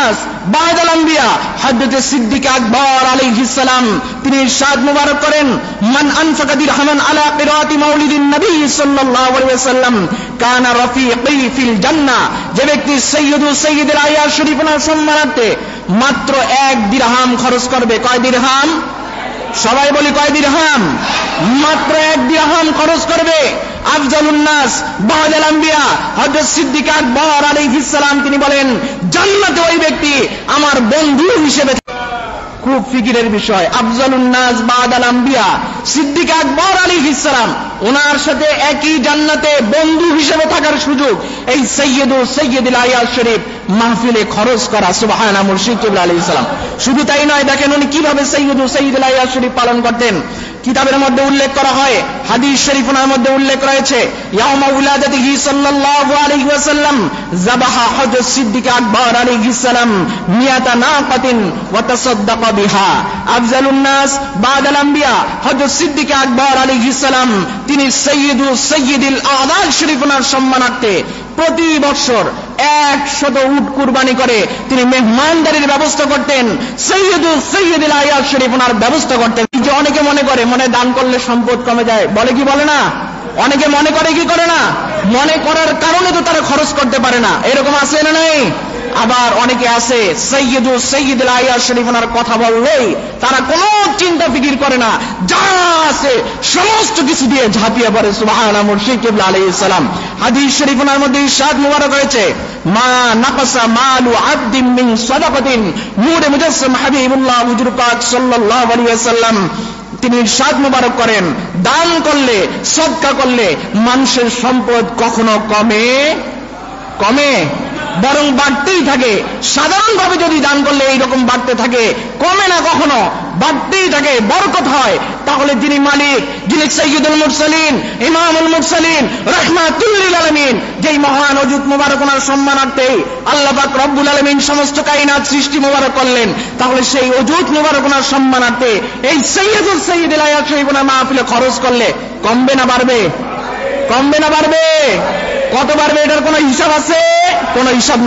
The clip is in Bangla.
নাস বা'দাল আম্বিয়া হযরত সিদ্দিক আকবর আলাইহিস সালাম তিনি ইরশাদ মুবারক করেন, মান আনফাকা দিরহামান আলা কিরাআতি মাউলিদিন নবী সাল্লাল্লাহু আলাইহি ওয়াসাল্লাম কানা রাফিকি ফিল জান্নাহ। যে ব্যক্তি সাইয়্যিদুল আয়াত শরীফ ওনার সম্মানার্থে মাত্র 1 দিরহাম খরচ করবে। কয় দিরহাম? সবাই বলি কয় দিরহাম? মাত্র 1 দিরহাম খরচ করবে। আফজালুন নাস বা'দাল আম্বিয়া হযরত সিদ্দিক আকবর আলাইহিস সালাম তিনি বলেন, জান্নাতে ওই ব্যক্তি আমার বন্ধু হিসেবে। খুব ফিকিরের বিষয়। আফজালুন নাস বা'দাল আম্বিয়া সিদ্দিক আকবর আলাইহিস সালাম ওনার সাথে একই জান্নাতে বন্ধু হিসেবে থাকার সুযোগ এই সাইয়্যিদুল আয়াত শরীফ মাহফিলে খরচ করা। সুবহানাল্লাহ। মুর্শিদ কিবলা আলাইহিস সালাম শুধু তাই নয়, দেখেন উনি কিভাবে সাইয়্যিদুল আয়াত শরীফ পালন করতেন। কিতাবের মধ্যে উল্লেখ করা হয়, হাদিস শরীফের মধ্যে উল্লেখ রয়েছে, ইয়াউমা উলাদাতিহি সাল্লাল্লাহু আলাইহি ওয়াসাল্লাম যাবাহা হযরত সিদ্দিক আকবর আলাইহিস সালাম মিয়াতা নাকাতিন ওয়া তাসাদ্দাকা বিহা। আফজালুন নাস বা'দাল আম্বিয়া হযরত সিদ্দিক আকবর আলাইহিস সালাম তিনি সাইয়্যিদুল আযাদ শরীফের সম্মানার্থে প্রতি বছর 100 উট কুরবানি করে তিনি মেহমানদারির ব্যবস্থা করতেন। সাইয়্যিদুল আয়াত শরীফ ওনার ব্যবস্থা করতেন। যে অনেকে মনে করে মনে দান করলে সম্পদ কমে যায়, বলে কি বলে না? অনেকে মনে করে কি করে না? মনে করার কারণে তো তারা খরচ করতে পারে না। এরকম আছে না নাই? আবার অনেকে আছে সাইয়্যিদুল আয়াত শরীফ ওনার কথা বললেই তারা কোনো চিন্তা ফিকির করে না, যা আছে সমস্ত কিছু দিয়ে ঝাঁপিয়ে পড়ে। সুবহানাল্লাহ। মুর্শিদ কিবলা আলাইহিস সালাম হাদিস শরীফের মধ্যে ইরশাদ মুবারক হয়েছে, মা নাকাসা মালু আবদিন মিন সাদাকাতিন। নূরে মুজাসসাম হাবিবুল্লাহ হুজুর পাক সাল্লাল্লাহু আলাইহি ওয়াসাল্লাম তিনি ইরশাদ মুবারক করেন, দান করলে সদকা করলে মানুষের সম্পদ কখনো কমে বরং বাড়তেই থাকে। সাধারণভাবে যদি দান করলে এইরকম বাড়তে থাকে, কমে না, কখনো বাড়তেই থাকে, বরকত হয়। তাহলে যিনি মালিক, যিনি সাইয়্যিদুল মুরসালিন ইমামুল মুরসালিন রাহমাতুল লিল আলামিন, যেই মহান ওজুদ মুবারক ওনার সম্মানার্থে আল্লাহ পাক রব্বুল আলামিন সমস্ত কায়নাত সৃষ্টি মুবারক করলেন, তাহলে সেই ওজুদ মুবারক ওনার সম্মানার্থে এই সাইয়্যিদুল আয়াত শরীফ ওনার মাহফিলে খরচ করলে কমবে না বাড়বে? কমবে না বাড়বে? কত বাড়বে এটার কোনো হিসাব আছে? কোনো হিসাব নাই।